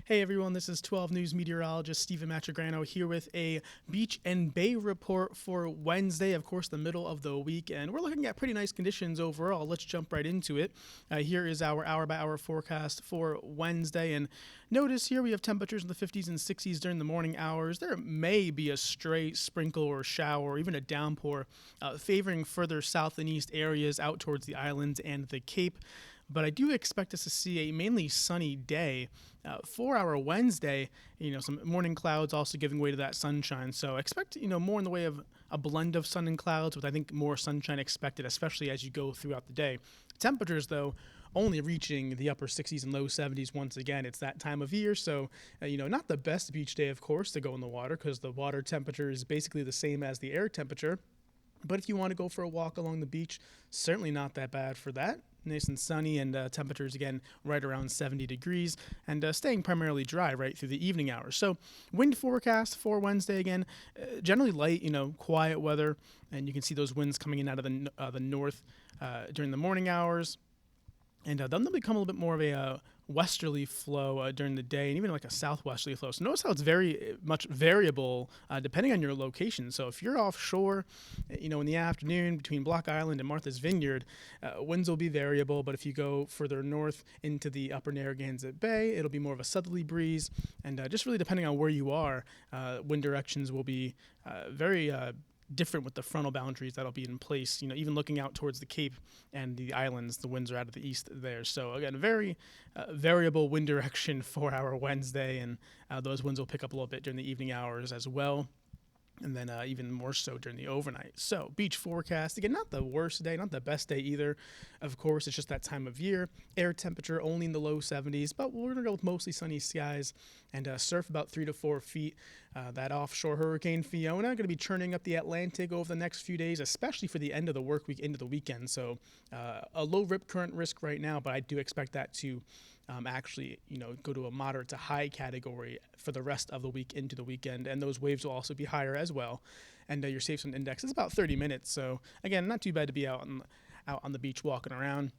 Hey everyone, this is 12 News Meteorologist Stephen Matregrano here with a beach and bay report for Wednesday, of course, the middle of the week, and we're looking at pretty nice conditions overall. Let's jump right into it. Here is our hour-by-hour forecast for Wednesday, and notice here we have temperatures in the 50s and 60s during the morning hours. There may be a stray sprinkle or shower or even a downpour favoring further south and east areas out towards the islands and the Cape. But I do expect us to see a mainly sunny day for our Wednesday. Some morning clouds also giving way to that sunshine. So expect, more in the way of a blend of sun and clouds with, I think, more sunshine expected, especially as you go throughout the day. Temperatures, though, only reaching the upper 60s and low 70s once again. It's that time of year, so, not the best beach day, of course, to go in the water because the water temperature is basically the same as the air temperature. But if you want to go for a walk along the beach, certainly not that bad for that. Nice and sunny, and temperatures again right around 70 degrees, and staying primarily dry right through the evening hours. So wind forecast for Wednesday again, generally light, quiet weather, and you can see those winds coming in out of the north during the morning hours. And then they'll become a little bit more of a westerly flow during the day, and even like a southwesterly flow. So notice how it's very much variable depending on your location. So if you're offshore, in the afternoon between Block Island and Martha's Vineyard, winds will be variable. But if you go further north into the upper Narragansett Bay, it'll be more of a southerly breeze. And just really depending on where you are, wind directions will be very different with the frontal boundaries that'll be in place. Even looking out towards the Cape and the islands, the winds are out of the east there. So again, very variable wind direction for our Wednesday, and those winds will pick up a little bit during the evening hours as well. And then even more so during the overnight. So beach forecast, again, not the worst day, not the best day either. Of course, it's just that time of year. Air temperature only in the low 70s, but we're going to go with mostly sunny skies and surf about 3 to 4 feet. That offshore Hurricane Fiona going to be churning up the Atlantic over the next few days, especially for the end of the work week into the weekend. So a low rip current risk right now, but I do expect that to actually, go to a moderate to high category for the rest of the week into the weekend, and those waves will also be higher as well. And your safe zone index is about 30 minutes, so again, not too bad to be out on the beach walking around.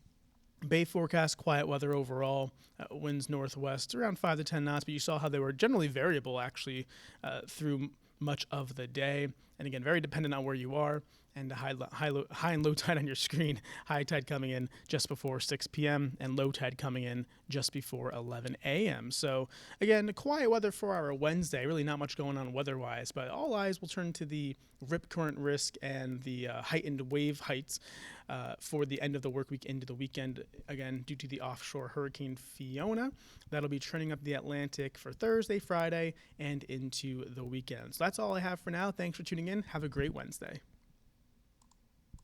Bay forecast, quiet weather overall, winds northwest around 5 to 10 knots, but you saw how they were generally variable actually through much of the day. And again, very dependent on where you are, and high and low tide on your screen. High tide coming in just before 6 p.m. and low tide coming in just before 11 a.m. So again, quiet weather for our Wednesday. Really not much going on weather-wise, but all eyes will turn to the rip current risk and the heightened wave heights for the end of the work week into the weekend, again, due to the offshore Hurricane Fiona. That'll be churning up the Atlantic for Thursday, Friday, and into the weekend. So that's all I have for now. Thanks for tuning in. Have a great Wednesday.